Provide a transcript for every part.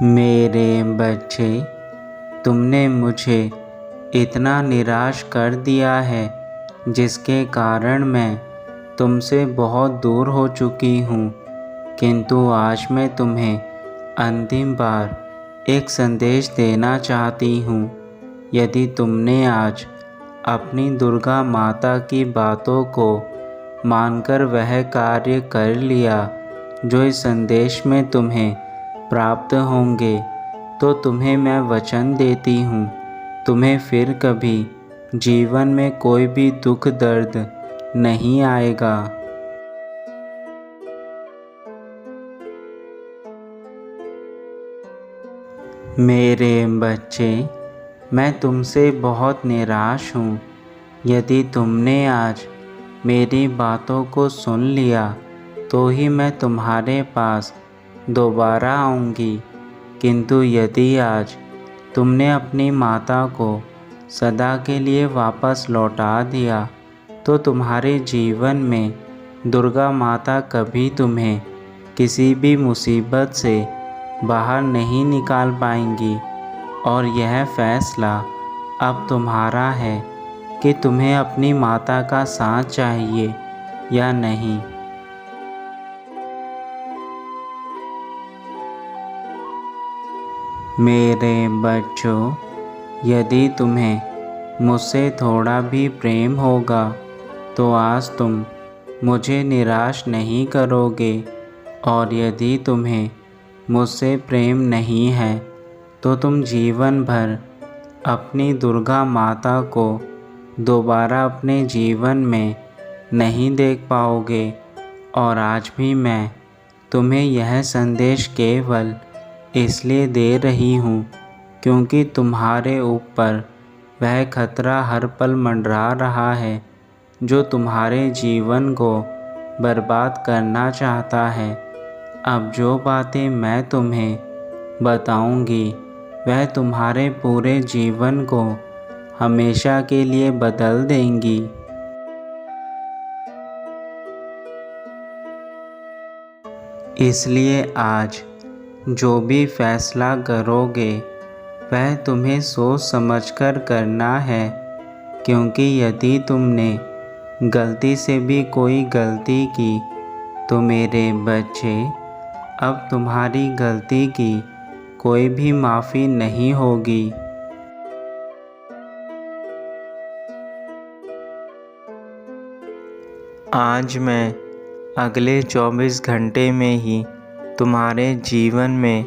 मेरे बच्चे, तुमने मुझे इतना निराश कर दिया है जिसके कारण मैं तुमसे बहुत दूर हो चुकी हूँ। किंतु आज मैं तुम्हें अंतिम बार एक संदेश देना चाहती हूँ। यदि तुमने आज अपनी दुर्गा माता की बातों को मानकर वह कार्य कर लिया जो इस संदेश में तुम्हें प्राप्त होंगे, तो तुम्हें मैं वचन देती हूँ, तुम्हें फिर कभी जीवन में कोई भी दुख दर्द नहीं आएगा। मेरे बच्चे, मैं तुमसे बहुत निराश हूँ। यदि तुमने आज मेरी बातों को सुन लिया तो ही मैं तुम्हारे पास दोबारा आऊँगी। किंतु यदि आज तुमने अपनी माता को सदा के लिए वापस लौटा दिया तो तुम्हारे जीवन में दुर्गा माता कभी तुम्हें किसी भी मुसीबत से बाहर नहीं निकाल पाएंगी। और यह फैसला अब तुम्हारा है कि तुम्हें अपनी माता का साथ चाहिए या नहीं। मेरे बच्चों, यदि तुम्हें मुझसे थोड़ा भी प्रेम होगा तो आज तुम मुझे निराश नहीं करोगे। और यदि तुम्हें मुझसे प्रेम नहीं है तो तुम जीवन भर अपनी दुर्गा माता को दोबारा अपने जीवन में नहीं देख पाओगे। और आज भी मैं तुम्हें यह संदेश केवल इसलिए दे रही हूँ क्योंकि तुम्हारे ऊपर वह खतरा हर पल मंडरा रहा है जो तुम्हारे जीवन को बर्बाद करना चाहता है। अब जो बातें मैं तुम्हें बताऊंगी वह तुम्हारे पूरे जीवन को हमेशा के लिए बदल देंगी। इसलिए आज जो भी फैसला करोगे वह तुम्हें सोच समझकर करना है, क्योंकि यदि तुमने गलती से भी कोई गलती की तो मेरे बच्चे, अब तुम्हारी गलती की कोई भी माफ़ी नहीं होगी। आज मैं अगले 24 घंटे में ही तुम्हारे जीवन में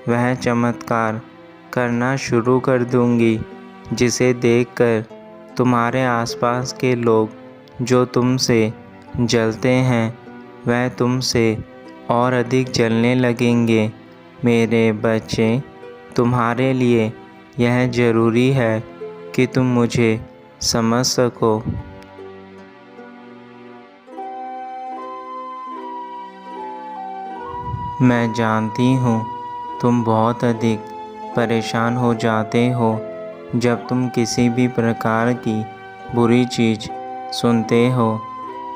वह चमत्कार करना शुरू कर दूंगी जिसे देखकर तुम्हारे आसपास के लोग जो तुमसे जलते हैं वह तुमसे और अधिक जलने लगेंगे। मेरे बच्चे, तुम्हारे लिए यह ज़रूरी है कि तुम मुझे समझ सको। मैं जानती हूँ तुम बहुत अधिक परेशान हो जाते हो जब तुम किसी भी प्रकार की बुरी चीज़ सुनते हो,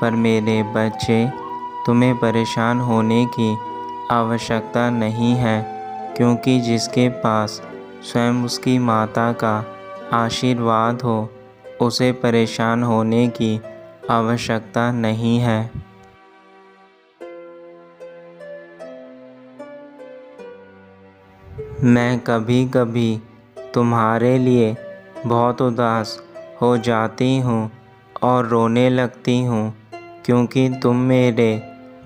पर मेरे बच्चे, तुम्हें परेशान होने की आवश्यकता नहीं है, क्योंकि जिसके पास स्वयं उसकी माता का आशीर्वाद हो उसे परेशान होने की आवश्यकता नहीं है। मैं कभी कभी तुम्हारे लिए बहुत उदास हो जाती हूँ और रोने लगती हूँ, क्योंकि तुम मेरे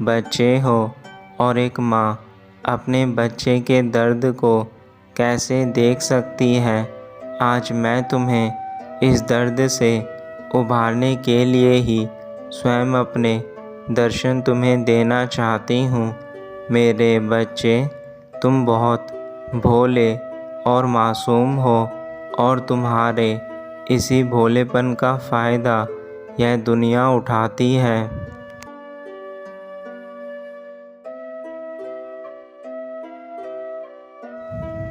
बच्चे हो और एक माँ अपने बच्चे के दर्द को कैसे देख सकती है। आज मैं तुम्हें इस दर्द से उभारने के लिए ही स्वयं अपने दर्शन तुम्हें देना चाहती हूँ। मेरे बच्चे, तुम बहुत भोले और मासूम हो और तुम्हारे इसी भोलेपन का फ़ायदा यह दुनिया उठाती है।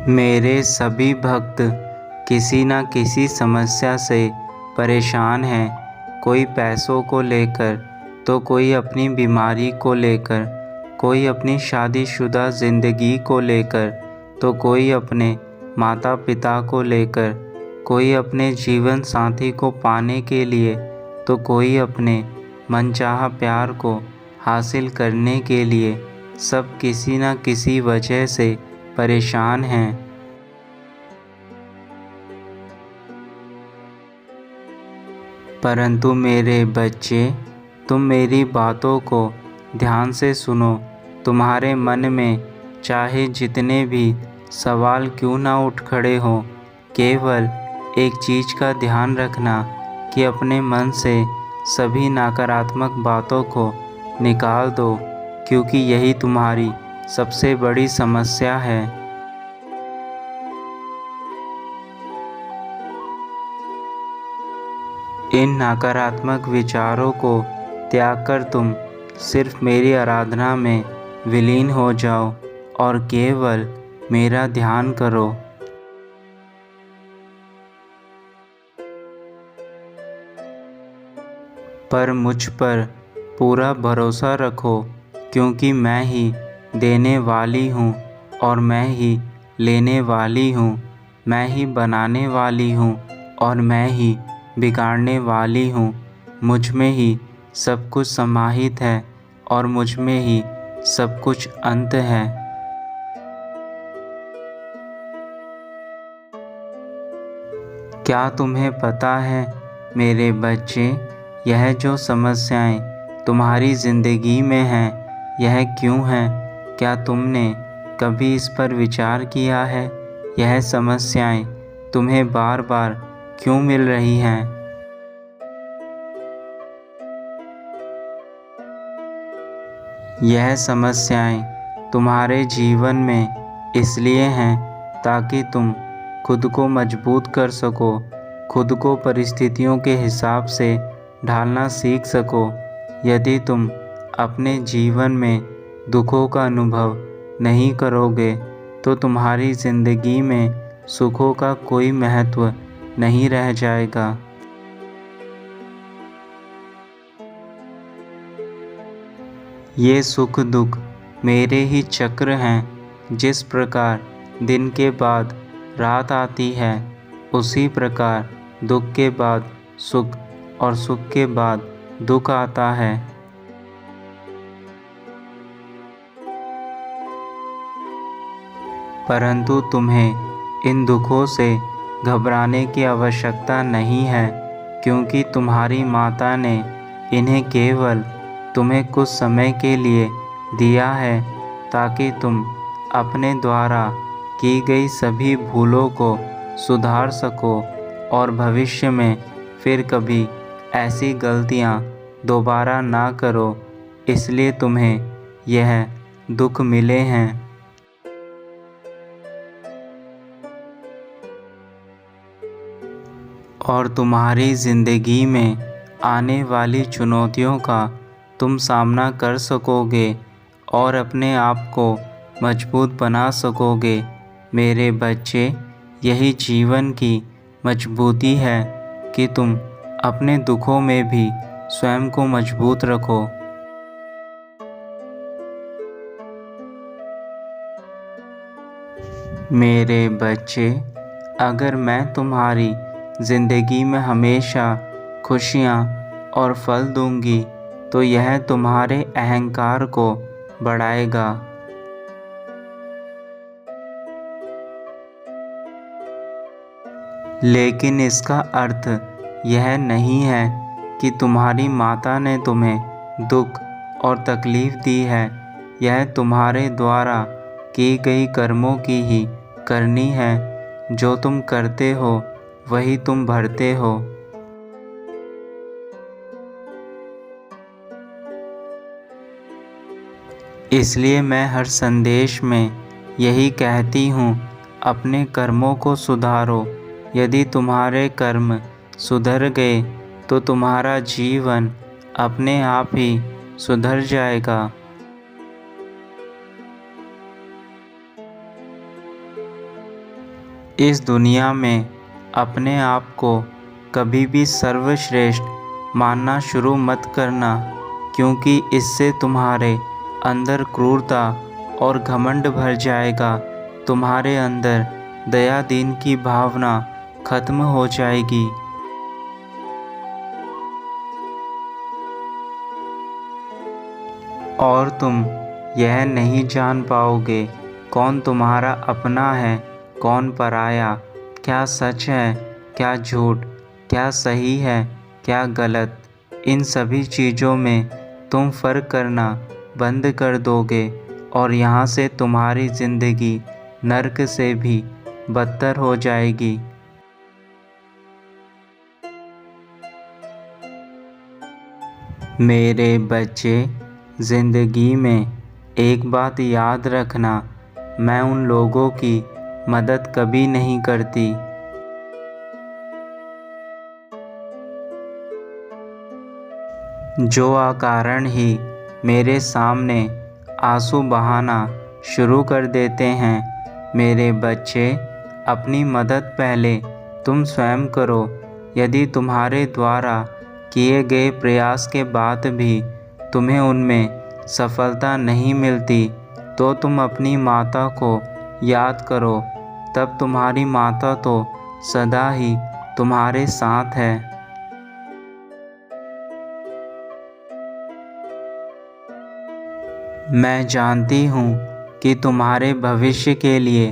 मेरे सभी भक्त किसी न किसी समस्या से परेशान हैं, कोई पैसों को लेकर तो कोई अपनी बीमारी को लेकर, कोई अपनी शादीशुदा ज़िंदगी को लेकर, तो कोई अपने माता पिता को लेकर, कोई अपने जीवन साथी को पाने के लिए, तो कोई अपने मनचाहा प्यार को हासिल करने के लिए। सब किसी न किसी वजह से परेशान हैं। परंतु मेरे बच्चे, तुम मेरी बातों को ध्यान से सुनो। तुम्हारे मन में चाहे जितने भी सवाल क्यों ना उठ खड़े हों, केवल एक चीज़ का ध्यान रखना कि अपने मन से सभी नकारात्मक बातों को निकाल दो, क्योंकि यही तुम्हारी सबसे बड़ी समस्या है। इन नकारात्मक विचारों को त्याग कर तुम सिर्फ मेरी आराधना में विलीन हो जाओ और केवल मेरा ध्यान करो। पर मुझ पर पूरा भरोसा रखो, क्योंकि मैं ही देने वाली हूँ और मैं ही लेने वाली हूँ। मैं ही बनाने वाली हूँ और मैं ही बिगाड़ने वाली हूँ। मुझ में ही सब कुछ समाहित है और मुझ में ही सब कुछ अंत है। क्या तुम्हें पता है मेरे बच्चे, यह जो समस्याएं तुम्हारी ज़िंदगी में हैं, यह क्यों हैं? क्या तुमने कभी इस पर विचार किया है? यह समस्याएं तुम्हें बार बार क्यों मिल रही हैं? यह समस्याएं तुम्हारे जीवन में इसलिए हैं ताकि तुम खुद को मजबूत कर सको, खुद को परिस्थितियों के हिसाब से ढालना सीख सको। यदि तुम अपने जीवन में दुखों का अनुभव नहीं करोगे तो तुम्हारी ज़िंदगी में सुखों का कोई महत्व नहीं रह जाएगा। ये सुख दुख मेरे ही चक्र हैं। जिस प्रकार दिन के बाद रात आती है, उसी प्रकार दुख के बाद सुख और सुख के बाद दुख आता है। परंतु तुम्हें इन दुखों से घबराने की आवश्यकता नहीं है, क्योंकि तुम्हारी माता ने इन्हें केवल तुम्हें कुछ समय के लिए दिया है, ताकि तुम अपने द्वारा की गई सभी भूलों को सुधार सको और भविष्य में फिर कभी ऐसी गलतियां दोबारा ना करो। इसलिए तुम्हें यह दुख मिले हैं। और तुम्हारी ज़िंदगी में आने वाली चुनौतियों का तुम सामना कर सकोगे और अपने आप को मजबूत बना सकोगे। मेरे बच्चे, यही जीवन की मजबूती है कि तुम अपने दुखों में भी स्वयं को मजबूत रखो। मेरे बच्चे, अगर मैं तुम्हारी ज़िंदगी में हमेशा खुशियाँ और फल दूंगी तो यह तुम्हारे अहंकार को बढ़ाएगा। लेकिन इसका अर्थ यह नहीं है कि तुम्हारी माता ने तुम्हें दुख और तकलीफ़ दी है। यह तुम्हारे द्वारा की गई कर्मों की ही करनी है। जो तुम करते हो वही तुम भरते हो। इसलिए मैं हर संदेश में यही कहती हूँ, अपने कर्मों को सुधारो। यदि तुम्हारे कर्म सुधर गए तो तुम्हारा जीवन अपने आप ही सुधर जाएगा। इस दुनिया में अपने आप को कभी भी सर्वश्रेष्ठ मानना शुरू मत करना, क्योंकि इससे तुम्हारे अंदर क्रूरता और घमंड भर जाएगा। तुम्हारे अंदर दया दीन की भावना खत्म हो जाएगी। और तुम यह नहीं जान पाओगे कौन तुम्हारा अपना है, कौन पराया, क्या सच है, क्या झूठ, क्या सही है, क्या गलत। इन सभी चीज़ों में तुम फ़र्क करना बंद कर दोगे और यहाँ से तुम्हारी ज़िंदगी नर्क से भी बदतर हो जाएगी। मेरे बच्चे, ज़िंदगी में एक बात याद रखना, मैं उन लोगों की मदद कभी नहीं करती जो अकारण ही मेरे सामने आंसू बहाना शुरू कर देते हैं। मेरे बच्चे, अपनी मदद पहले तुम स्वयं करो। यदि तुम्हारे द्वारा किए गए प्रयास के बाद भी तुम्हें उनमें सफलता नहीं मिलती, तो तुम अपनी माता को याद करो। तब तुम्हारी माता तो सदा ही तुम्हारे साथ है। मैं जानती हूँ कि तुम्हारे भविष्य के लिए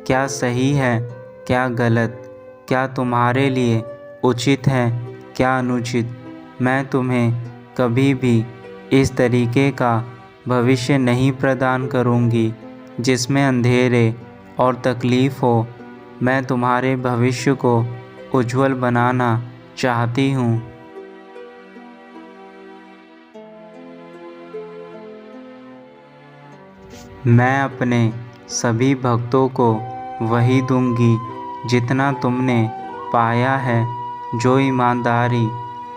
क्या सही है, क्या गलत, क्या तुम्हारे लिए उचित है, क्या अनुचित। मैं तुम्हें कभी भी इस तरीके का भविष्य नहीं प्रदान करूँगी जिसमें अंधेरे और तकलीफ़ हो। मैं तुम्हारे भविष्य को उज्जवल बनाना चाहती हूँ। मैं अपने सभी भक्तों को वही दूंगी जितना तुमने पाया है। जो ईमानदारी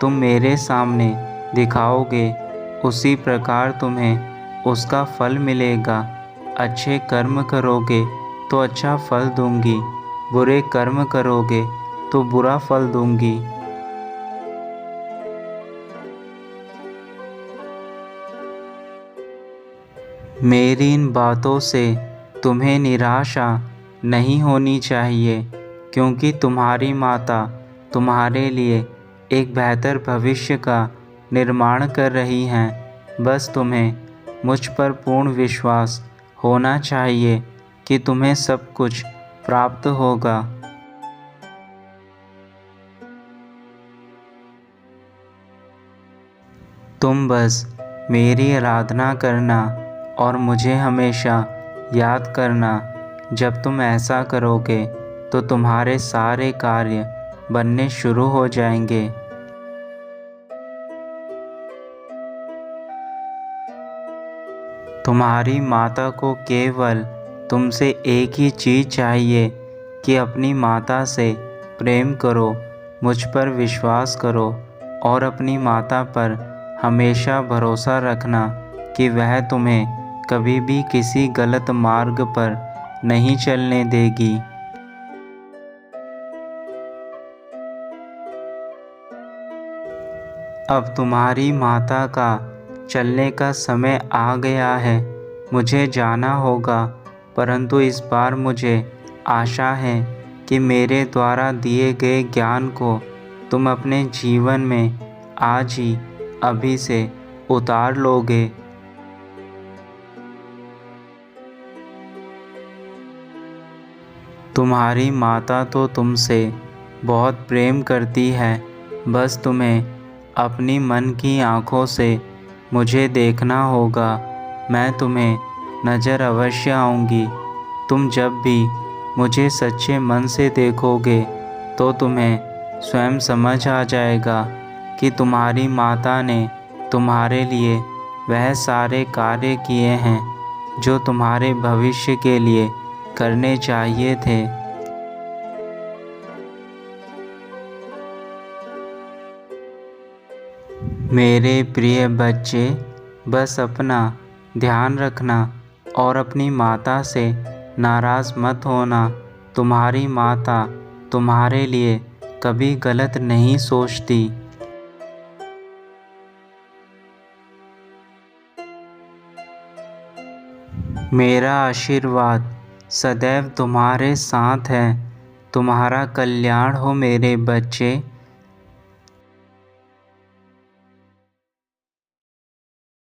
तुम मेरे सामने दिखाओगे, उसी प्रकार तुम्हें उसका फल मिलेगा। अच्छे कर्म करोगे तो अच्छा फल दूंगी, बुरे कर्म करोगे तो बुरा फल दूंगी। मेरी इन बातों से तुम्हें निराशा नहीं होनी चाहिए, क्योंकि तुम्हारी माता तुम्हारे लिए एक बेहतर भविष्य का निर्माण कर रही हैं। बस तुम्हें मुझ पर पूर्ण विश्वास होना चाहिए कि तुम्हें सब कुछ प्राप्त होगा। तुम बस मेरी आराधना करना और मुझे हमेशा याद करना। जब तुम ऐसा करोगे तो तुम्हारे सारे कार्य बनने शुरू हो जाएंगे। तुम्हारी माता को केवल तुमसे एक ही चीज़ चाहिए कि अपनी माता से प्रेम करो, मुझ पर विश्वास करो और अपनी माता पर हमेशा भरोसा रखना कि वह तुम्हें कभी भी किसी गलत मार्ग पर नहीं चलने देगी। अब तुम्हारी माता का चलने का समय आ गया है। मुझे जाना होगा, परंतु इस बार मुझे आशा है कि मेरे द्वारा दिए गए ज्ञान को तुम अपने जीवन में आज ही अभी से उतार लोगे। तुम्हारी माता तो तुमसे बहुत प्रेम करती है। बस तुम्हें अपनी मन की आँखों से मुझे देखना होगा। मैं तुम्हें नज़र अवश्य आऊँगी। तुम जब भी मुझे सच्चे मन से देखोगे तो तुम्हें स्वयं समझ आ जाएगा कि तुम्हारी माता ने तुम्हारे लिए वह सारे कार्य किए हैं जो तुम्हारे भविष्य के लिए करने चाहिए थे। मेरे प्रिय बच्चे, बस अपना ध्यान रखना और अपनी माता से नाराज़ मत होना। तुम्हारी माता तुम्हारे लिए कभी गलत नहीं सोचती। मेरा आशीर्वाद सदैव तुम्हारे साथ है। तुम्हारा कल्याण हो मेरे बच्चे।